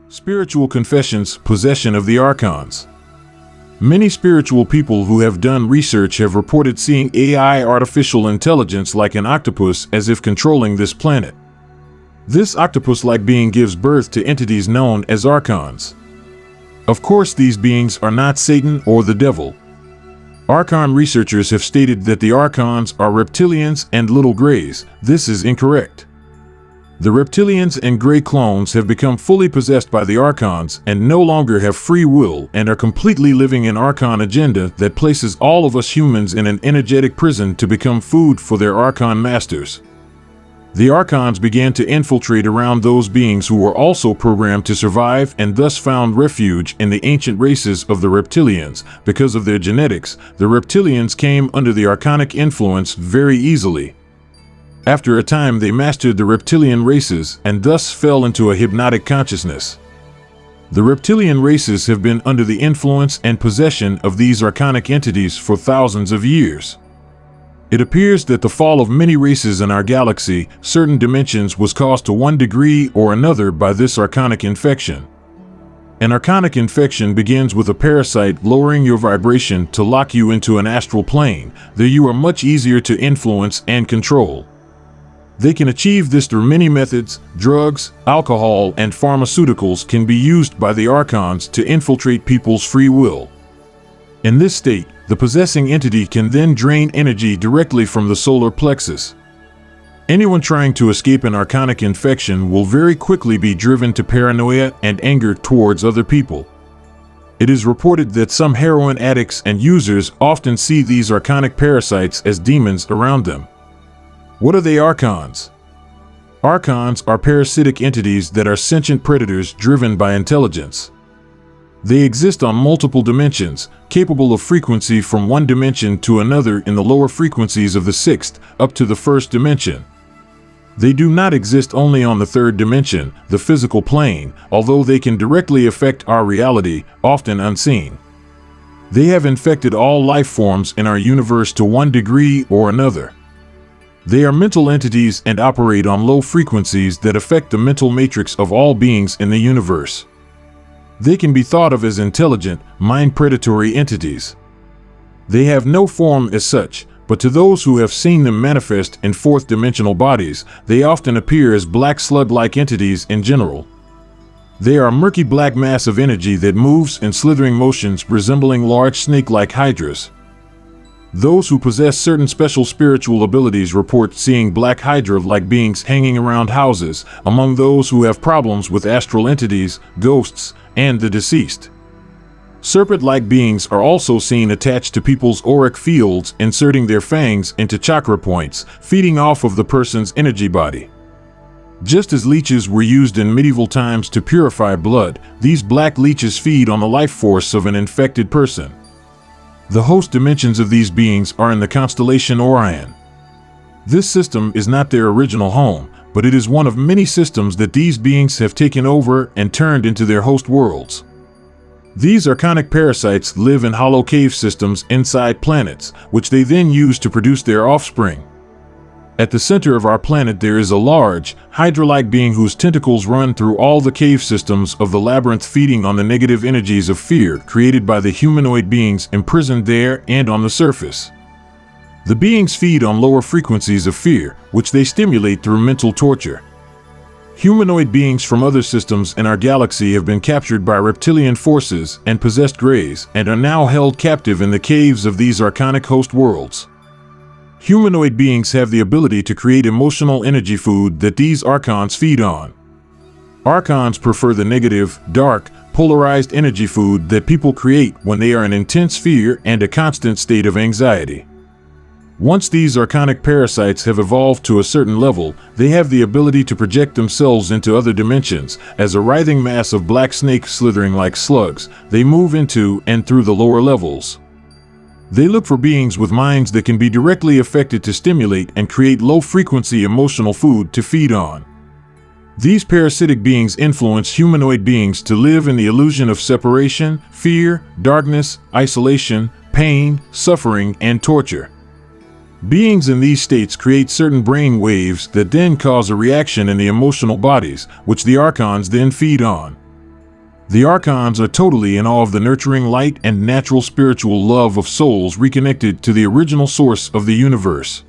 Spiritual confessions, possession of the Archons. Many spiritual people who have done research have reported seeing AI, artificial intelligence, like an octopus, as if controlling this planet. This octopus-like being gives birth to entities known as Archons. Of course, these beings are not Satan or the devil. Archon researchers have stated that the Archons are reptilians and little grays. This is incorrect. The Reptilians and Gray clones have become fully possessed by the Archons and no longer have free will and are completely living an Archon agenda that places all of us humans in an energetic prison to become food for their Archon masters. The Archons began to infiltrate around those beings who were also programmed to survive and thus found refuge in the ancient races of the Reptilians. Because of their genetics, the Reptilians came under the Archonic influence very easily. After a time, they mastered the reptilian races and thus fell into a hypnotic consciousness. The reptilian races have been under the influence and possession of these archonic entities for thousands of years. It appears that the fall of many races in our galaxy, certain dimensions, was caused to one degree or another by this archonic infection. An archonic infection begins with a parasite lowering your vibration to lock you into an astral plane. There you are much easier to influence and control. They can achieve this through many methods. Drugs, alcohol, and pharmaceuticals can be used by the Archons to infiltrate people's free will. In this state, the possessing entity can then drain energy directly from the solar plexus. Anyone trying to escape an archonic infection will very quickly be driven to paranoia and anger towards other people. It is reported that some heroin addicts and users often see these archonic parasites as demons around them. What are the Archons? Archons are parasitic entities that are sentient predators driven by intelligence. They exist on multiple dimensions, capable of frequency from one dimension to another in the lower frequencies of the sixth up to the first dimension. They do not exist only on the third dimension, the physical plane, although they can directly affect our reality, often unseen. They have infected all life forms in our universe to one degree or another. They are mental entities and operate on low frequencies that affect the mental matrix of all beings in the universe. They can be thought of as intelligent, mind-predatory entities. They have no form as such, but to those who have seen them manifest in fourth-dimensional bodies, they often appear as black slug-like entities in general. They are a murky black mass of energy that moves in slithering motions resembling large snake-like hydras. Those who possess certain special spiritual abilities report seeing black hydra-like beings hanging around houses, among those who have problems with astral entities, ghosts, and the deceased. Serpent-like beings are also seen attached to people's auric fields, inserting their fangs into chakra points, feeding off of the person's energy body. Just as leeches were used in medieval times to purify blood, these black leeches feed on the life force of an infected person. The host dimensions of these beings are in the constellation Orion. This system is not their original home, but it is one of many systems that these beings have taken over and turned into their host worlds. These archonic parasites live in hollow cave systems inside planets, which they then use to produce their offspring. At the center of our planet there is a large, hydra-like being whose tentacles run through all the cave systems of the labyrinth, feeding on the negative energies of fear created by the humanoid beings imprisoned there and on the surface. The beings feed on lower frequencies of fear, which they stimulate through mental torture. Humanoid beings from other systems in our galaxy have been captured by reptilian forces and possessed greys, and are now held captive in the caves of these archonic host worlds. Humanoid beings have the ability to create emotional energy food that these Archons feed on. Archons prefer the negative, dark, polarized energy food that people create when they are in intense fear and a constant state of anxiety. Once these archonic parasites have evolved to a certain level, they have the ability to project themselves into other dimensions. As a writhing mass of black snakes slithering like slugs, they move into and through the lower levels. They look for beings with minds that can be directly affected to stimulate and create low-frequency emotional food to feed on. These parasitic beings influence humanoid beings to live in the illusion of separation, fear, darkness, isolation, pain, suffering, and torture. Beings in these states create certain brain waves that then cause a reaction in the emotional bodies, which the Archons then feed on. The Archons are totally in awe of the nurturing light and natural spiritual love of souls reconnected to the original source of the universe.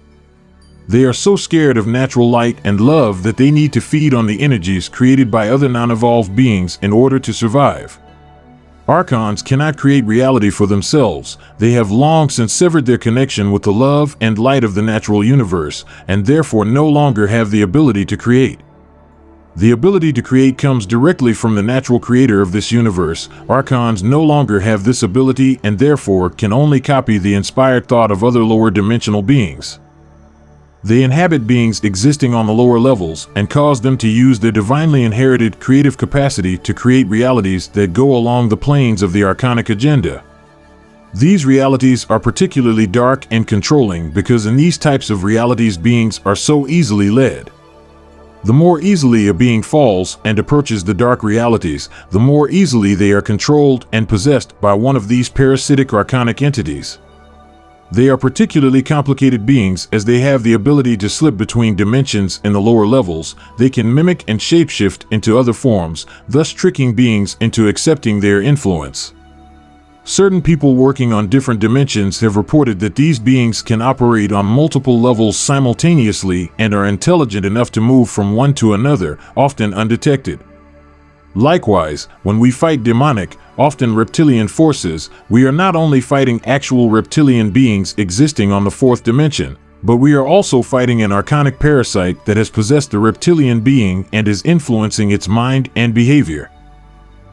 They are so scared of natural light and love that they need to feed on the energies created by other non-evolved beings in order to survive. Archons cannot create reality for themselves. They have long since severed their connection with the love and light of the natural universe, and therefore no longer have the ability to create. The ability to create comes directly from the natural creator of this universe. Archons no longer have this ability and therefore can only copy the inspired thought of other lower dimensional beings. They inhabit beings existing on the lower levels and cause them to use their divinely inherited creative capacity to create realities that go along the planes of the Archonic agenda. These realities are particularly dark and controlling because in these types of realities beings are so easily led. The more easily a being falls and approaches the dark realities, the more easily they are controlled and possessed by one of these parasitic Archonic entities. They are particularly complicated beings as they have the ability to slip between dimensions in the lower levels. They can mimic and shapeshift into other forms, thus tricking beings into accepting their influence. Certain people working on different dimensions have reported that these beings can operate on multiple levels simultaneously and are intelligent enough to move from one to another, often undetected. Likewise, when we fight demonic, often reptilian forces, we are not only fighting actual reptilian beings existing on the fourth dimension, but we are also fighting an Archonic parasite that has possessed the reptilian being and is influencing its mind and behavior.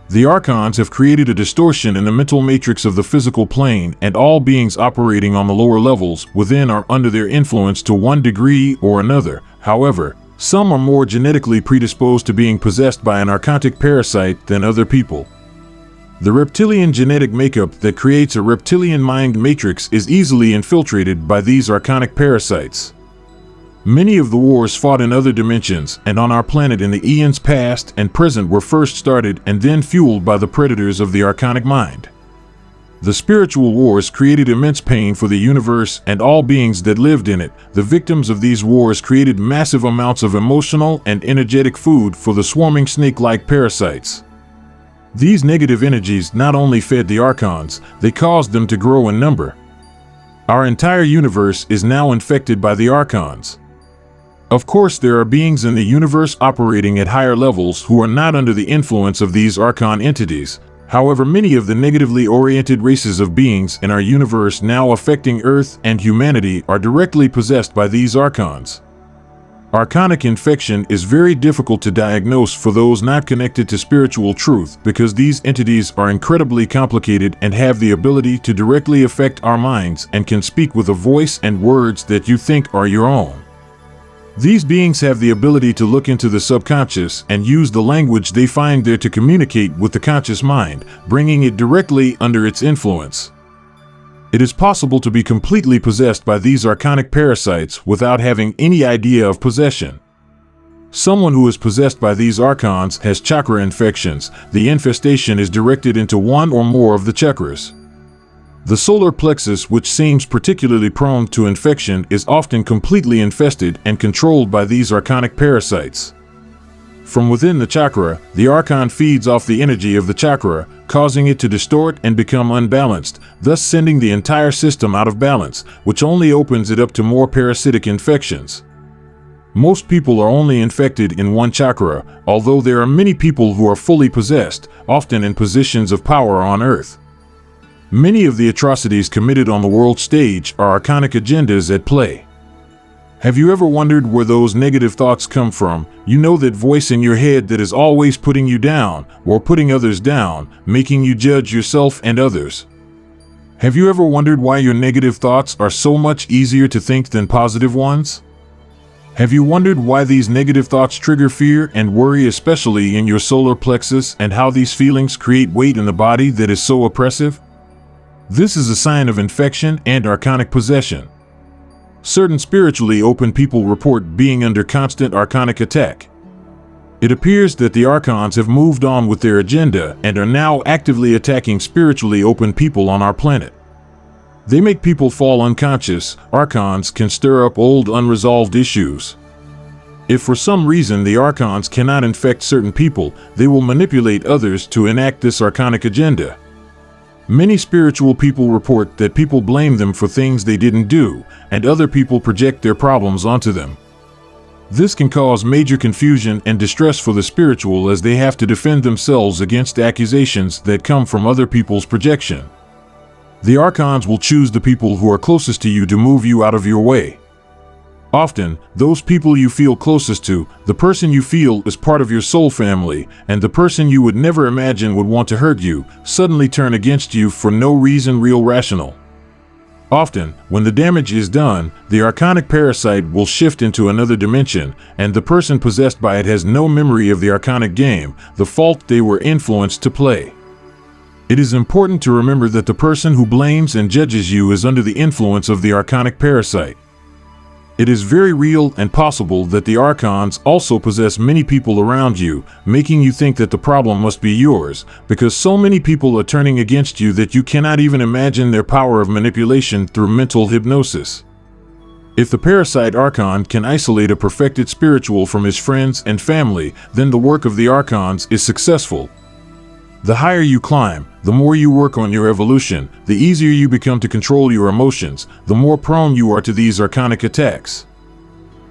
The Archons have created a distortion in the mental matrix of the physical plane, and all beings operating on the lower levels within are under their influence to one degree or another. However, some are more genetically predisposed to being possessed by an Archonic parasite than other people. The reptilian genetic makeup that creates a reptilian mind matrix is easily infiltrated by these Archonic parasites. Many of the wars fought in other dimensions and on our planet in the eons past and present were first started and then fueled by the predators of the Archonic mind. The spiritual wars created immense pain for the universe and all beings that lived in it. The victims of these wars created massive amounts of emotional and energetic food for the swarming snake-like parasites. These negative energies not only fed the Archons, they caused them to grow in number. Our entire universe is now infected by the Archons. Of course, there are beings in the universe operating at higher levels who are not under the influence of these Archon entities. However, many of the negatively oriented races of beings in our universe now affecting Earth and humanity are directly possessed by these Archons. Archonic infection is very difficult to diagnose for those not connected to spiritual truth because these entities are incredibly complicated and have the ability to directly affect our minds and can speak with a voice and words that you think are your own. These beings have the ability to look into the subconscious and use the language they find there to communicate with the conscious mind, bringing it directly under its influence. It is possible to be completely possessed by these Archonic parasites without having any idea of possession. Someone who is possessed by these Archons has chakra infections. The infestation is directed into one or more of the chakras. The solar plexus, which seems particularly prone to infection, is often completely infested and controlled by these Archonic parasites. From within the chakra, the Archon feeds off the energy of the chakra, causing it to distort and become unbalanced, thus sending the entire system out of balance, which only opens it up to more parasitic infections. Most people are only infected in one chakra, although there are many people who are fully possessed, often in positions of power on Earth. Many of the atrocities committed on the world stage are Archonic agendas at play. Have you ever wondered where those negative thoughts come from? You know, that voice in your head that is always putting you down or putting others down, making you judge yourself and others. Have you ever wondered why your negative thoughts are so much easier to think than positive ones? Have you wondered why these negative thoughts trigger fear and worry, especially in your solar plexus, and how these feelings create weight in the body that is so oppressive? This is a sign of infection and Archonic possession. Certain spiritually open people report being under constant Archonic attack. It appears that the Archons have moved on with their agenda and are now actively attacking spiritually open people on our planet. They make people fall unconscious. Archons can stir up old unresolved issues. If for some reason the Archons cannot infect certain people, they will manipulate others to enact this Archonic agenda. Many spiritual people report that people blame them for things they didn't do, and other people project their problems onto them. This can cause major confusion and distress for the spiritual, as they have to defend themselves against accusations that come from other people's projection. The Archons will choose the people who are closest to you to move you out of your way. Often, those people you feel closest to, the person you feel is part of your soul family, and the person you would never imagine would want to hurt you, suddenly turn against you for no reason real rational. Often, when the damage is done, the Archonic parasite will shift into another dimension, and the person possessed by it has no memory of the Archonic game, the fault they were influenced to play. It is important to remember that the person who blames and judges you is under the influence of the Archonic parasite. It is very real and possible that the Archons also possess many people around you, making you think that the problem must be yours, because so many people are turning against you that you cannot even imagine their power of manipulation through mental hypnosis. If the parasite Archon can isolate a perfected spiritual from his friends and family, then the work of the Archons is successful. The higher you climb, the more you work on your evolution, the easier you become to control your emotions, the more prone you are to these Archonic attacks.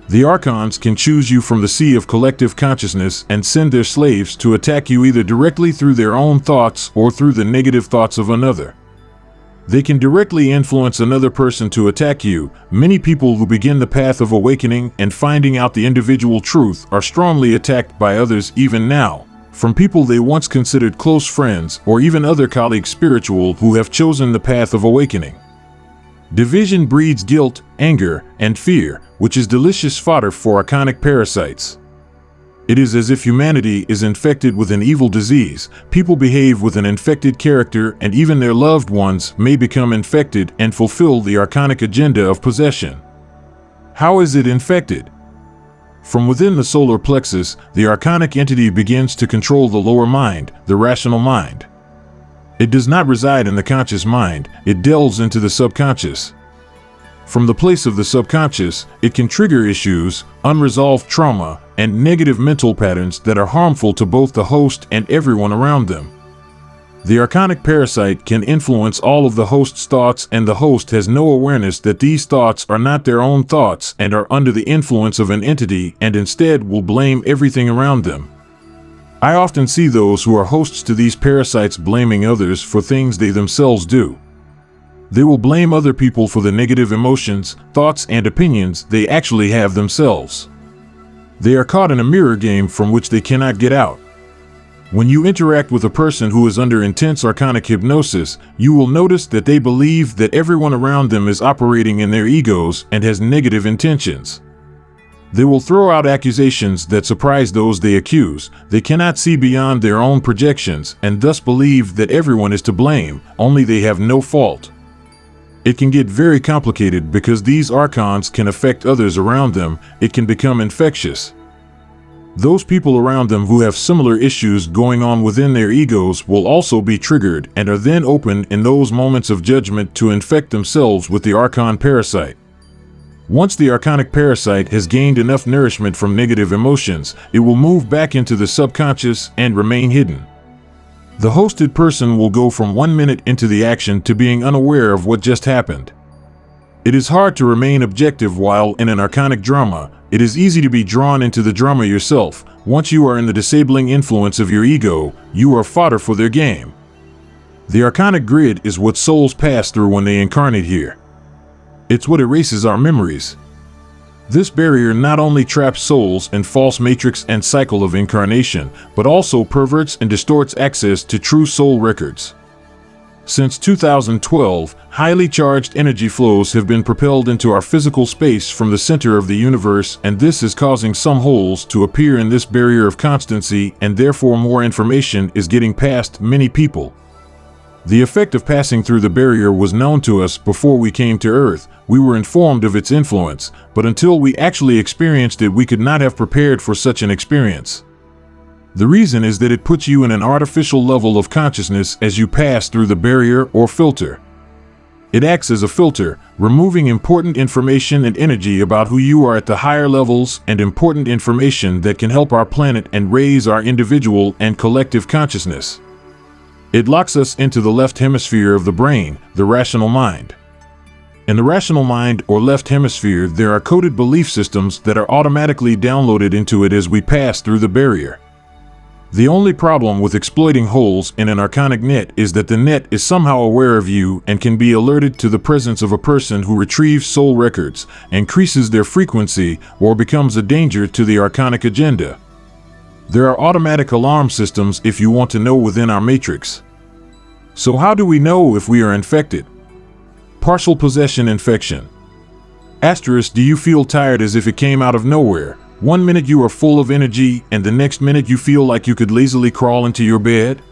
The Archons can choose you from the sea of collective consciousness and send their slaves to attack you either directly through their own thoughts or through the negative thoughts of another. They can directly influence another person to attack you. Many people who begin the path of awakening and finding out the individual truth are strongly attacked by others even now, from people they once considered close friends or even other colleagues spiritual who have chosen the path of awakening. Division breeds guilt, anger, and fear, which is delicious fodder for Archonic parasites. It is as if humanity is infected with an evil disease. People behave with an infected character, and even their loved ones may become infected and fulfill the Archonic agenda of possession. How is it infected? From within the solar plexus, the Archonic entity begins to control the lower mind, the rational mind. It does not reside in the conscious mind, it delves into the subconscious. From the place of the subconscious, it can trigger issues, unresolved trauma, and negative mental patterns that are harmful to both the host and everyone around them. The Archonic parasite can influence all of the host's thoughts, and the host has no awareness that these thoughts are not their own thoughts and are under the influence of an entity, and instead will blame everything around them. I often see those who are hosts to these parasites blaming others for things they themselves do. They will blame other people for the negative emotions, thoughts, and opinions they actually have themselves. They are caught in a mirror game from which they cannot get out. When you interact with a person who is under intense Archonic hypnosis, you will notice that they believe that everyone around them is operating in their egos and has negative intentions. They will throw out accusations that surprise those they accuse. They cannot see beyond their own projections and thus believe that everyone is to blame, only they have no fault. It can get very complicated because these Archons can affect others around them. It can become infectious. Those people around them who have similar issues going on within their egos will also be triggered and are then open in those moments of judgment to infect themselves with the Archon parasite. Once the Archonic parasite has gained enough nourishment from negative emotions, it will move back into the subconscious and remain hidden. The hosted person will go from 1 minute into the action to being unaware of what just happened. It is hard to remain objective while in an Archonic drama. It is easy to be drawn into the drama yourself. Once you are in the disabling influence of your ego, you are fodder for their game. The Archonic grid is what souls pass through when they incarnate here. It's what erases our memories. This barrier not only traps souls in false matrix and cycle of incarnation, but also perverts and distorts access to true soul records. Since 2012, highly charged energy flows have been propelled into our physical space from the center of the universe, and this is causing some holes to appear in this barrier of constancy, and therefore more information is getting past many people. The effect of passing through the barrier was known to us before we came to Earth. We were informed of its influence, but until we actually experienced it, we could not have prepared for such an experience. The reason is that it puts you in an artificial level of consciousness as you pass through the barrier or filter. It acts as a filter, removing important information and energy about who you are at the higher levels and important information that can help our planet and raise our individual and collective consciousness. It locks us into the left hemisphere of the brain, the rational mind. In the rational mind or left hemisphere, there are coded belief systems that are automatically downloaded into it as we pass through the barrier. The only problem with exploiting holes in an archonic net is that the net is somehow aware of you and can be alerted to the presence of a person who retrieves soul records, increases their frequency, or becomes a danger to the archonic agenda. There are automatic alarm systems if you want to know within our matrix. So how do we know if we are infected? Partial possession infection. Asterisk, do you feel tired as if it came out of nowhere? One minute you are full of energy and the next minute you feel like you could lazily crawl into your bed?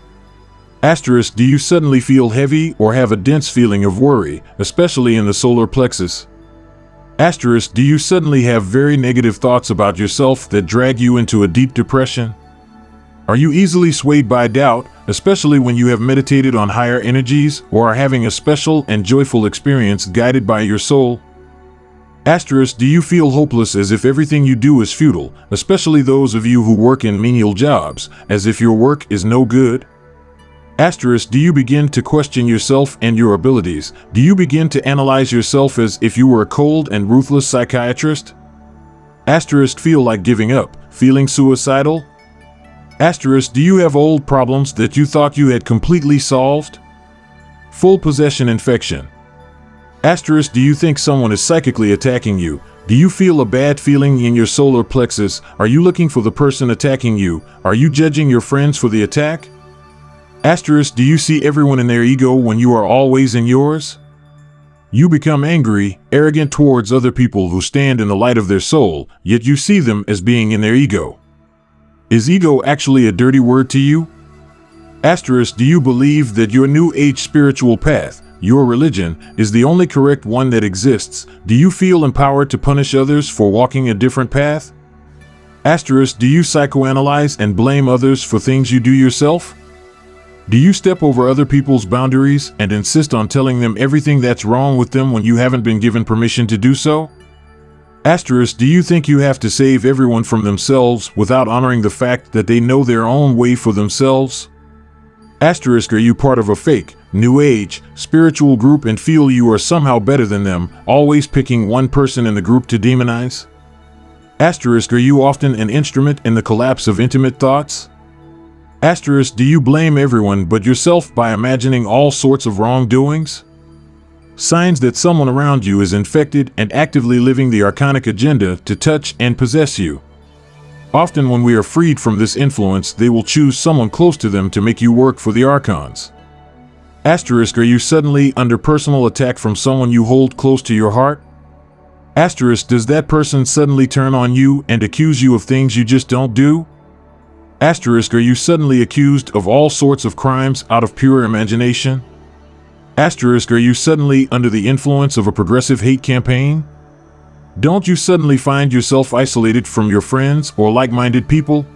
Asterisk, do you suddenly feel heavy or have a dense feeling of worry, especially in the solar plexus? Asterisk, do you suddenly have very negative thoughts about yourself that drag you into a deep depression? Are you easily swayed by doubt, especially when you have meditated on higher energies or are having a special and joyful experience guided by your soul? Asterisk, do you feel hopeless as if everything you do is futile, especially those of you who work in menial jobs, as if your work is no good? Asterisk, do you begin to question yourself and your abilities? Do you begin to analyze yourself as if you were a cold and ruthless psychiatrist? Asterisk, feel like giving up, feeling suicidal? Asterisk, do you have old problems that you thought you had completely solved? Full possession infection. Asterisk, do you think someone is psychically attacking you? Do you feel a bad feeling in your solar plexus? Are you looking for the person attacking you? Are you judging your friends for the attack? Asterisk, do you see everyone in their ego when you are always in yours? You become angry, arrogant towards other people who stand in the light of their soul, yet you see them as being in their ego. Is ego actually a dirty word to you? Asterisk, do you believe that your new age spiritual path, your religion, is the only correct one that exists? Do you feel empowered to punish others for walking a different path? Asterisk, do you psychoanalyze and blame others for things you do yourself? Do you step over other people's boundaries and insist on telling them everything that's wrong with them when you haven't been given permission to do so? Asterisk, do you think you have to save everyone from themselves without honoring the fact that they know their own way for themselves? Asterisk, are you part of a fake, new age, spiritual group and feel you are somehow better than them, always picking one person in the group to demonize? Asterisk, are you often an instrument in the collapse of intimate thoughts? Asterisk, do you blame everyone but yourself by imagining all sorts of wrongdoings? Signs that someone around you is infected and actively living the archonic agenda to touch and possess you. Often when we are freed from this influence, they will choose someone close to them to make you work for the Archons. Asterisk, are you suddenly under personal attack from someone you hold close to your heart? Asterisk, does that person suddenly turn on you and accuse you of things you just don't do? Asterisk, are you suddenly accused of all sorts of crimes out of pure imagination? Asterisk, are you suddenly under the influence of a progressive hate campaign? Don't you suddenly find yourself isolated from your friends or like-minded people?